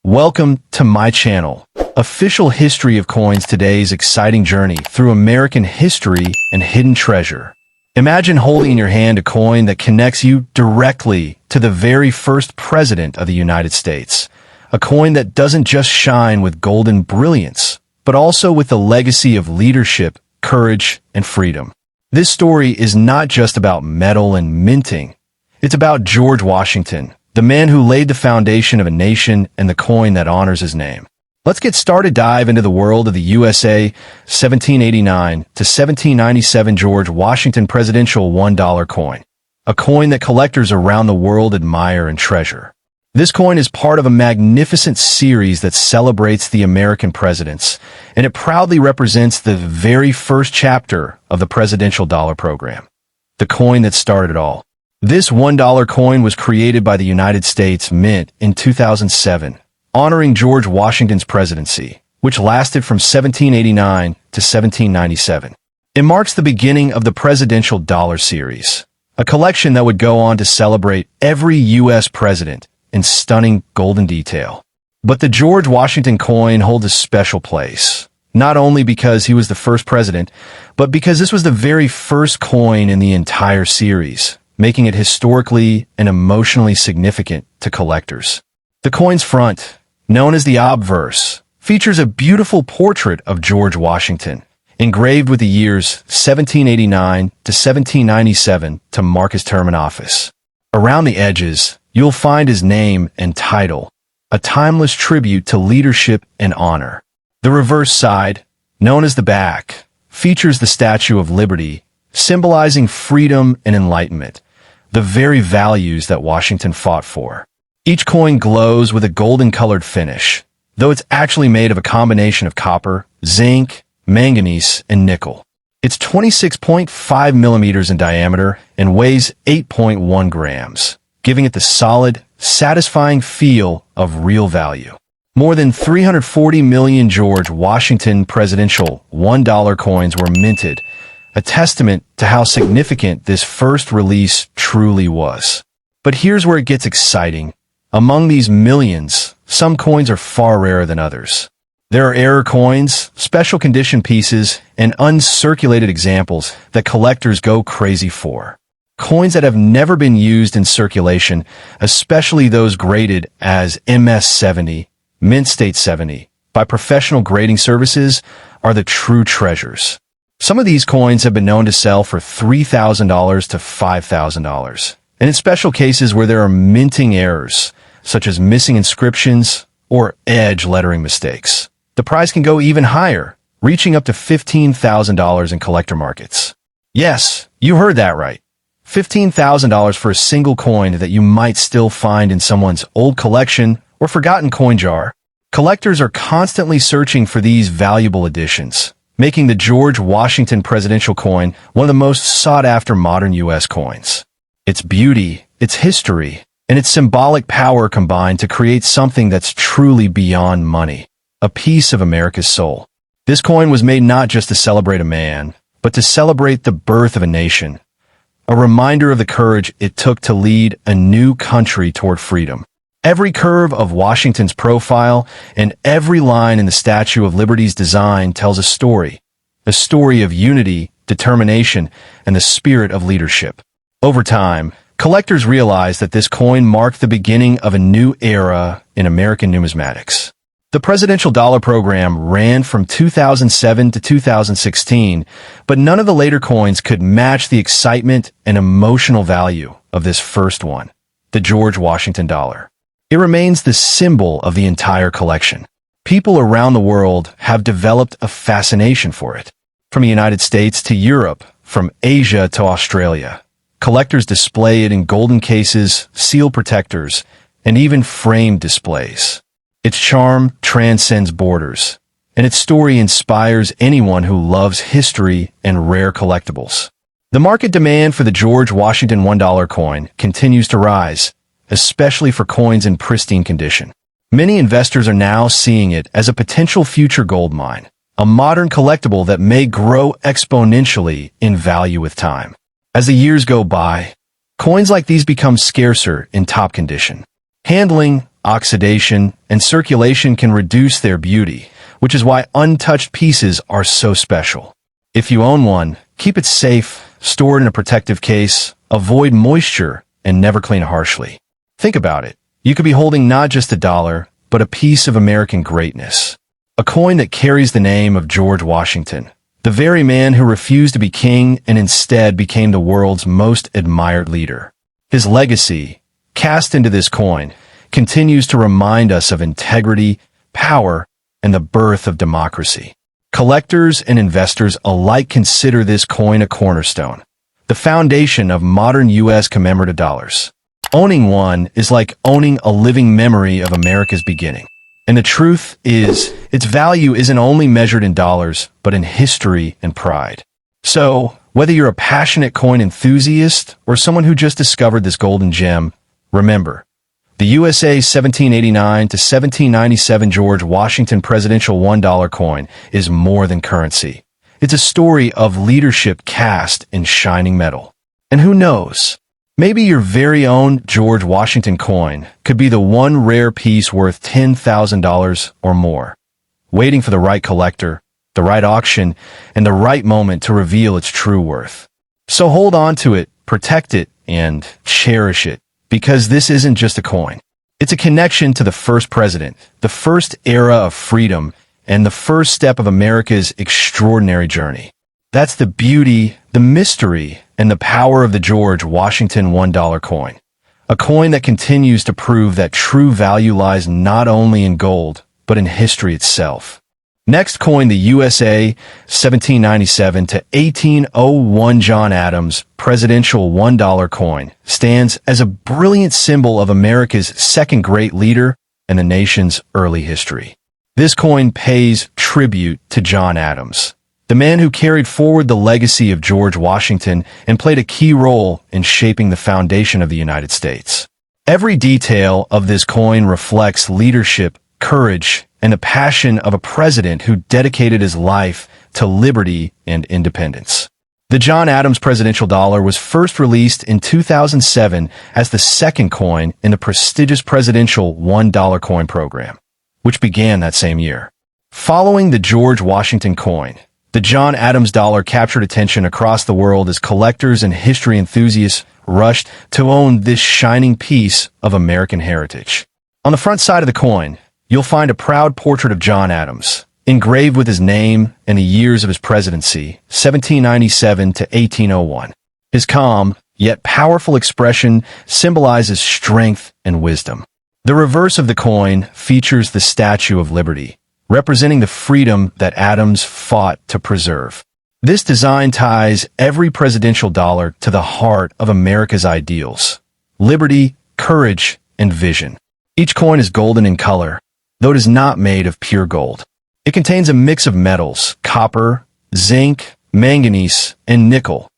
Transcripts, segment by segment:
Welcome to my channel, Official History of Coins, today's exciting journey through American history and hidden treasure. Imagine holding in your hand a coin that connects you directly to the very first president of the United States. A coin that doesn't just shine with golden brilliance, but also with the legacy of leadership, courage, and freedom. This story is not just about metal and minting. It's about George Washington, the man who laid the foundation of a nation and the coin that honors his name. Let's get started. Dive into the world of the USA 1789 to 1797 George Washington Presidential $1 coin, a coin that collectors around the world admire and treasure. This coin is part of a magnificent series that celebrates the American presidents, and it proudly represents the very first chapter of the Presidential Dollar Program, the coin that started it all. This $1 coin was created by the United States Mint in 2007, honoring George Washington's presidency, which lasted from 1789 to 1797. It marks the beginning of the Presidential Dollar Series, a collection that would go on to celebrate every U.S. president in stunning golden detail. But the George Washington coin holds a special place, not only because he was the first president, but because this was the very first coin in the entire series, making it historically and emotionally significant to collectors. The coin's front, known as the obverse, features a beautiful portrait of George Washington, engraved with the years 1789 to 1797 to mark his term in office. Around the edges, you'll find his name and title, a timeless tribute to leadership and honor. The reverse side, known as the back, features the Statue of Liberty, symbolizing freedom and enlightenment, the very values that Washington fought for. Each coin glows with a golden-colored finish, though it's actually made of a combination of copper, zinc, manganese, and nickel. It's 26.5 millimeters in diameter and weighs 8.1 grams, giving it the solid, satisfying feel of real value. More than 340 million George Washington Presidential $1 coins were minted, a testament to how significant this first release truly was. But here's where it gets exciting. Among these millions, some coins are far rarer than others. There are error coins, special condition pieces, and uncirculated examples that collectors go crazy for. Coins that have never been used in circulation, especially those graded as MS-70, Mint State 70, by professional grading services, are the true treasures. Some of these coins have been known to sell for $3,000 to $5,000. And in special cases where there are minting errors, such as missing inscriptions or edge lettering mistakes, the price can go even higher, reaching up to $15,000 in collector markets. Yes, you heard that right. $15,000 for a single coin that you might still find in someone's old collection or forgotten coin jar. Collectors are constantly searching for these valuable additions, making the George Washington Presidential coin one of the most sought-after modern U.S. coins. Its beauty, its history, and its symbolic power combine to create something that's truly beyond money, a piece of America's soul. This coin was made not just to celebrate a man, but to celebrate the birth of a nation, a reminder of the courage it took to lead a new country toward freedom. Every curve of Washington's profile and every line in the Statue of Liberty's design tells a story of unity, determination, and the spirit of leadership. Over time, collectors realized that this coin marked the beginning of a new era in American numismatics. The Presidential Dollar Program ran from 2007 to 2016, but none of the later coins could match the excitement and emotional value of this first one, the George Washington dollar. It remains the symbol of the entire collection. People around the world have developed a fascination for it. From the United States to Europe, from Asia to Australia, collectors display it in golden cases, seal protectors, and even framed displays. Its charm transcends borders, and its story inspires anyone who loves history and rare collectibles. The market demand for the George Washington $1 coin continues to rise, especially for coins in pristine condition. Many investors are now seeing it as a potential future gold mine, a modern collectible that may grow exponentially in value with time. As the years go by, coins like these become scarcer in top condition. Handling, oxidation, and circulation can reduce their beauty, which is why untouched pieces are so special. If you own one, keep it safe, store it in a protective case, avoid moisture, and never clean harshly. Think about it. You could be holding not just a dollar, but a piece of American greatness. A coin that carries the name of George Washington, the very man who refused to be king and instead became the world's most admired leader. His legacy, cast into this coin, continues to remind us of integrity, power, and the birth of democracy. Collectors and investors alike consider this coin a cornerstone, the foundation of modern U.S. commemorative dollars. Owning one is like owning a living memory of America's beginning. And the truth is, its value isn't only measured in dollars, but in history and pride. So, whether you're a passionate coin enthusiast or someone who just discovered this golden gem, remember, the USA 1789 to 1797 George Washington Presidential $1 coin is more than currency. It's a story of leadership cast in shining metal. And who knows? Maybe your very own George Washington coin could be the one rare piece worth $10,000 or more, waiting for the right collector, the right auction, and the right moment to reveal its true worth. So hold on to it, protect it, and cherish it, because this isn't just a coin. It's a connection to the first president, the first era of freedom, and the first step of America's extraordinary journey. That's the beauty, the mystery, and the power of the George Washington $1 coin. A coin that continues to prove that true value lies not only in gold, but in history itself. Next coin, the USA 1797 to 1801 John Adams Presidential $1 coin, stands as a brilliant symbol of America's second great leader and the nation's early history. This coin pays tribute to John Adams, the man who carried forward the legacy of George Washington and played a key role in shaping the foundation of the United States. Every detail of this coin reflects leadership, courage, and the passion of a president who dedicated his life to liberty and independence. The John Adams Presidential Dollar was first released in 2007 as the second coin in the prestigious Presidential $1 coin program, which began that same year. Following the George Washington coin, the John Adams dollar captured attention across the world as collectors and history enthusiasts rushed to own this shining piece of American heritage. On the front side of the coin, you'll find a proud portrait of John Adams, engraved with his name and the years of his presidency, 1797 to 1801. His calm, yet powerful expression symbolizes strength and wisdom. The reverse of the coin features the Statue of Liberty, representing the freedom that Adams fought to preserve. This design ties every presidential dollar to the heart of America's ideals: liberty, courage, and vision. Each coin is golden in color, though it is not made of pure gold. It contains a mix of metals: copper, zinc, manganese, and nickel,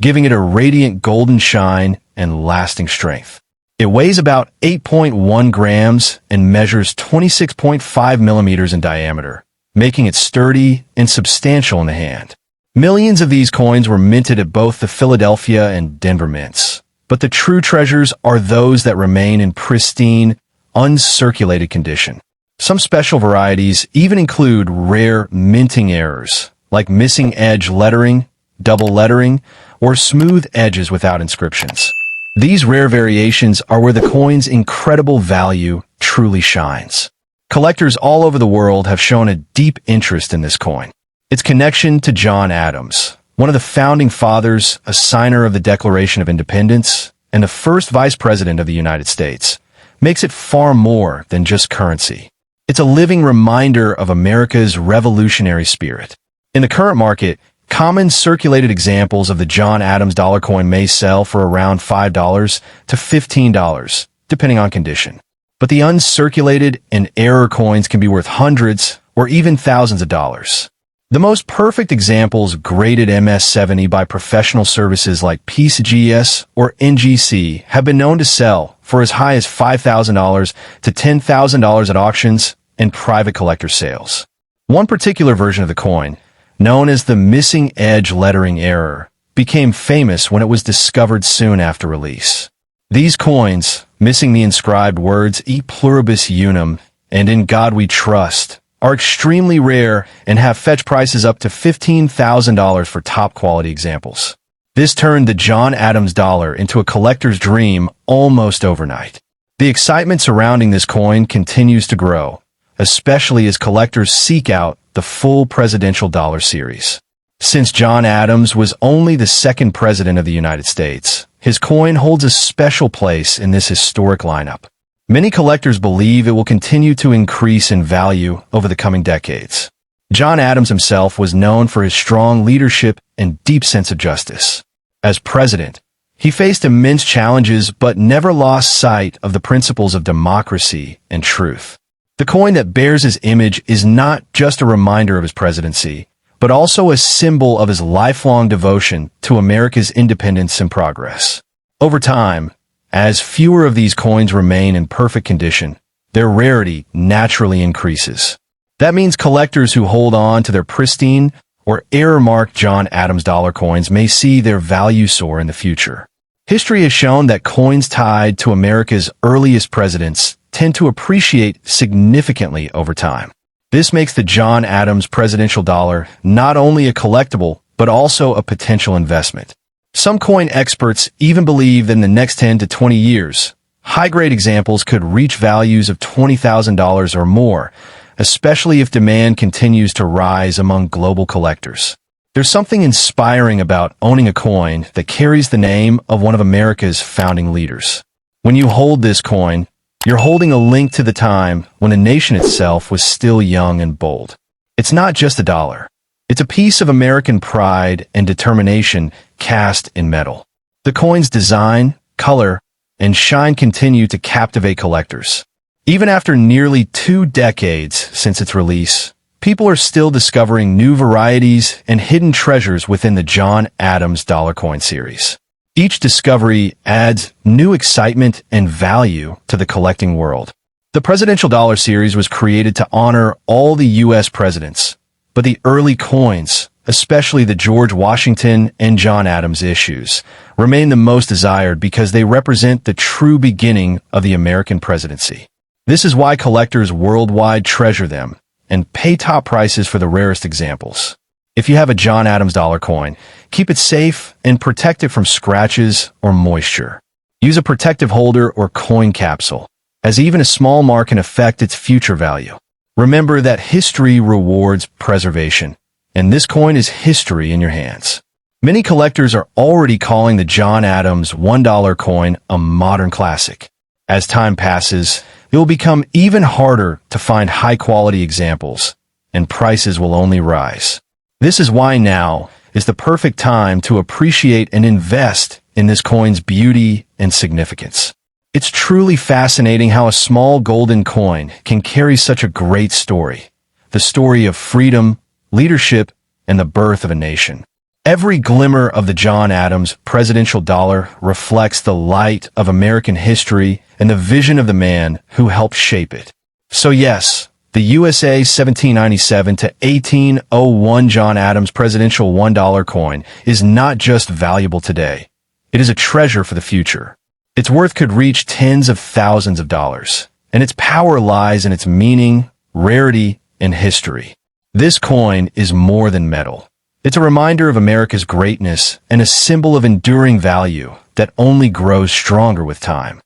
giving it a radiant golden shine and lasting strength. It weighs about 8.1 grams and measures 26.5 millimeters in diameter, making it sturdy and substantial in the hand. Millions of these coins were minted at both the Philadelphia and Denver mints, but the true treasures are those that remain in pristine, uncirculated condition. Some special varieties even include rare minting errors, like missing edge lettering, double lettering, or smooth edges without inscriptions. These rare variations are where the coin's incredible value truly shines. Collectors all over the world have shown a deep interest in this coin. Its connection to John Adams, one of the founding fathers, a signer of the Declaration of Independence, and the first vice president of the United States, makes it far more than just currency. It's a living reminder of America's revolutionary spirit. In the current market, common circulated examples of the John Adams dollar coin may sell for around $5 to $15, depending on condition. But the uncirculated and error coins can be worth hundreds or even thousands of dollars. The most perfect examples, graded MS-70 by professional services like PCGS or NGC, have been known to sell for as high as $5,000 to $10,000 at auctions and private collector sales. One particular version of the coin, known as the missing edge lettering error, became famous when it was discovered soon after release. These coins, missing the inscribed words E pluribus unum and In God We Trust, are extremely rare and have fetch prices up to $15,000 for top-quality examples. This turned the John Adams dollar into a collector's dream almost overnight. The excitement surrounding this coin continues to grow, especially as collectors seek out the full presidential dollar series. Since John Adams was only the second president of the United States, his coin holds a special place in this historic lineup. Many collectors believe it will continue to increase in value over the coming decades. John Adams himself was known for his strong leadership and deep sense of justice. As president, he faced immense challenges but never lost sight of the principles of democracy and truth. The coin that bears his image is not just a reminder of his presidency, but also a symbol of his lifelong devotion to America's independence and progress. Over time, as fewer of these coins remain in perfect condition, their rarity naturally increases. That means collectors who hold on to their pristine or error-marked John Adams dollar coins may see their value soar in the future. History has shown that coins tied to America's earliest presidents tend to appreciate significantly over time. This makes the John Adams presidential dollar not only a collectible, but also a potential investment. Some coin experts even believe that in the next 10 to 20 years, high-grade examples could reach values of $20,000 or more, especially if demand continues to rise among global collectors. There's something inspiring about owning a coin that carries the name of one of America's founding leaders. When you hold this coin, you're holding a link to the time when the nation itself was still young and bold. It's not just a dollar. It's a piece of American pride and determination cast in metal. The coin's design, color, and shine continue to captivate collectors. Even after nearly 2 decades since its release, people are still discovering new varieties and hidden treasures within the John Adams dollar coin series. Each discovery adds new excitement and value to the collecting world. The Presidential Dollar Series was created to honor all the U.S. presidents, but the early coins, especially the George Washington and John Adams issues, remain the most desired because they represent the true beginning of the American presidency. This is why collectors worldwide treasure them and pay top prices for the rarest examples. If you have a John Adams dollar coin, keep it safe and protect it from scratches or moisture. Use a protective holder or coin capsule, as even a small mark can affect its future value. Remember that history rewards preservation, and this coin is history in your hands. Many collectors are already calling the John Adams $1 coin a modern classic. As time passes, it will become even harder to find high-quality examples, and prices will only rise. This is why now is the perfect time to appreciate and invest in this coin's beauty and significance. It's truly fascinating how a small golden coin can carry such a great story. The story of freedom, leadership, and the birth of a nation. Every glimmer of the John Adams presidential dollar reflects the light of American history and the vision of the man who helped shape it. So yes, the USA 1797 to 1801 John Adams presidential $1 coin is not just valuable today. It is a treasure for the future. Its worth could reach tens of thousands of dollars, and its power lies in its meaning, rarity, and history. This coin is more than metal. It's a reminder of America's greatness and a symbol of enduring value that only grows stronger with time.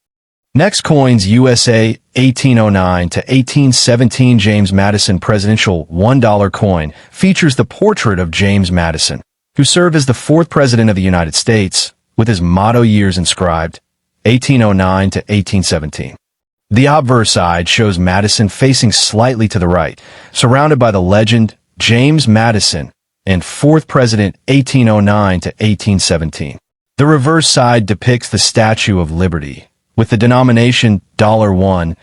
Next coins USA 1809 to 1817 James Madison Presidential $1 coin features the portrait of James Madison, who served as the 4th President of the United States, with his motto years inscribed, 1809 to 1817. The obverse side shows Madison facing slightly to the right, surrounded by the legend James Madison and 4th President 1809 to 1817. The reverse side depicts the Statue of Liberty, with the denomination $1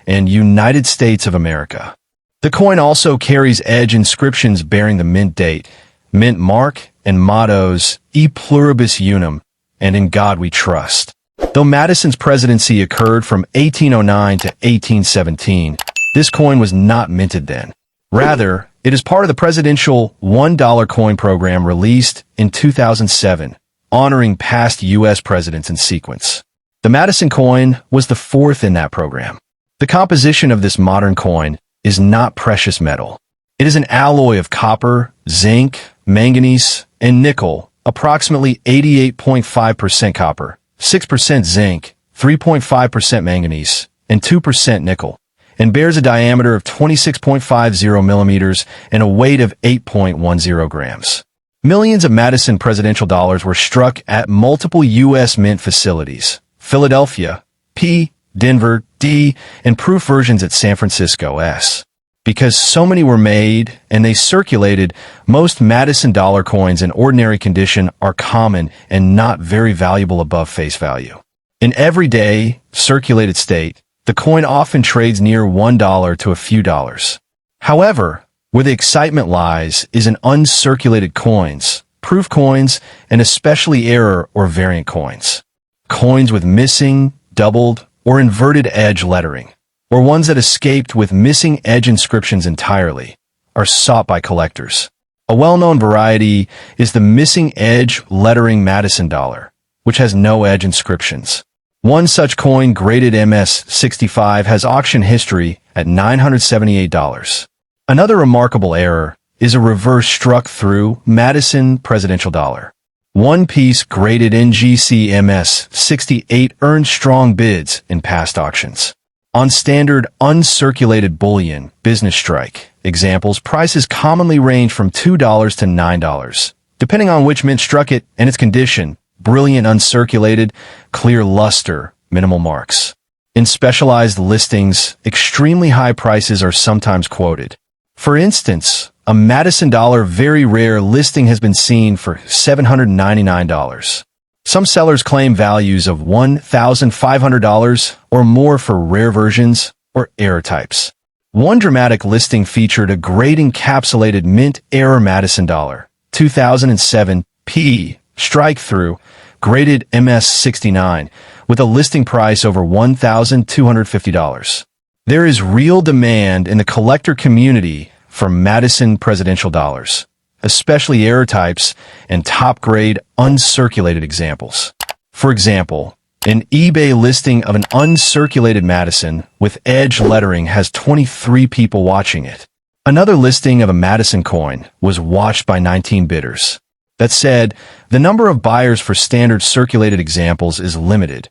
and United States of America. The coin also carries edge inscriptions bearing the mint date, mint mark, and mottos E pluribus unum and In God We Trust. Though Madison's presidency occurred from 1809 to 1817, this coin was not minted then. Rather, it is part of the presidential $1 coin program released in 2007, honoring past U.S. presidents in sequence. The Madison coin was the fourth in that program. The composition of this modern coin is not precious metal. It is an alloy of copper, zinc, manganese, and nickel, approximately 88.5% copper, 6% zinc, 3.5% manganese, and 2% nickel, and bears a diameter of 26.50 millimeters and a weight of 8.10 grams. Millions of Madison presidential dollars were struck at multiple U.S. mint facilities: Philadelphia, P, Denver, D, and proof versions at San Francisco, S. Because so many were made and they circulated, most Madison dollar coins in ordinary condition are common and not very valuable above face value. In everyday, circulated state, the coin often trades near $1 to a few dollars. However, where the excitement lies is in uncirculated coins, proof coins, and especially error or variant coins. Coins with missing, doubled, or inverted edge lettering, or ones that escaped with missing edge inscriptions entirely, are sought by collectors. A well-known variety is the missing edge lettering Madison dollar, which has no edge inscriptions. One such coin, graded MS-65, has auction history at $978. Another remarkable error is a reverse struck through Madison presidential dollar. One piece graded NGC MS-68 earned strong bids in past auctions. On standard uncirculated bullion business strike examples, prices commonly range from $2 to $9, depending on which mint struck it and its condition: brilliant uncirculated, clear luster, minimal marks. In specialized listings, extremely high prices are sometimes quoted. For instance, a Madison dollar very rare listing has been seen for $799. Some sellers claim values of $1,500 or more for rare versions or error types. One dramatic listing featured a great encapsulated mint error Madison dollar, 2007 P, strike-through, graded MS-69, with a listing price over $1,250. There is real demand in the collector community for Madison presidential dollars, especially error types and top-grade uncirculated examples. For example, an eBay listing of an uncirculated Madison with edge lettering has 23 people watching it. Another listing of a Madison coin was watched by 19 bidders. That said, the number of buyers for standard circulated examples is limited.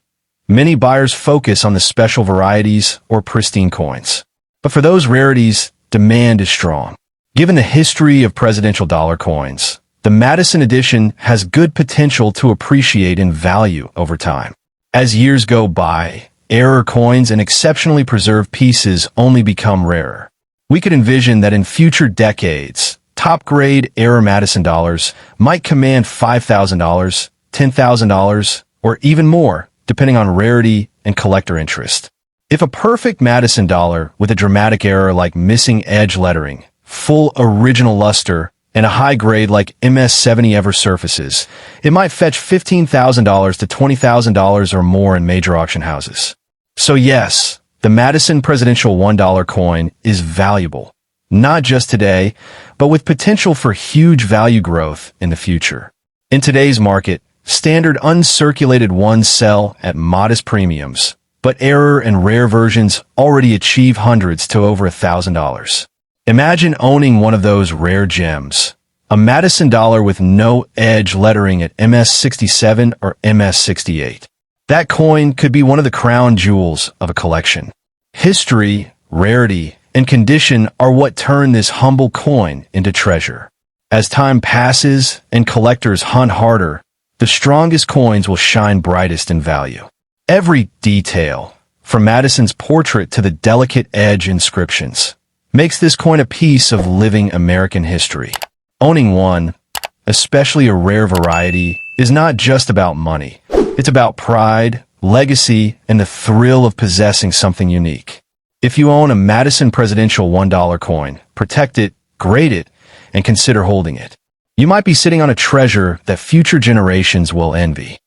Many buyers focus on the special varieties or pristine coins. But for those rarities, demand is strong. Given the history of presidential dollar coins, the Madison edition has good potential to appreciate in value over time. As years go by, error coins and exceptionally preserved pieces only become rarer. We could envision that in future decades, top-grade error Madison dollars might command $5,000, $10,000, or even more, depending on rarity and collector interest. If a perfect Madison dollar with a dramatic error like missing edge lettering, full original luster, and a high grade like MS-70 ever surfaces, it might fetch $15,000 to $20,000 or more in major auction houses. So yes, the Madison Presidential $1 coin is valuable, not just today, but with potential for huge value growth in the future. In today's market, standard uncirculated ones sell at modest premiums, but error and rare versions already achieve hundreds to over $1,000. Imagine owning one of those rare gems, a Madison dollar with no edge lettering at MS-67 or MS-68. That coin could be one of the crown jewels of a collection. History, rarity, and condition are what turn this humble coin into treasure. As time passes and collectors hunt harder, the strongest coins will shine brightest in value. Every detail, from Madison's portrait to the delicate edge inscriptions, makes this coin a piece of living American history. Owning one, especially a rare variety, is not just about money. It's about pride, legacy, and the thrill of possessing something unique. If you own a Madison Presidential $1 coin, protect it, grade it, and consider holding it. You might be sitting on a treasure that future generations will envy.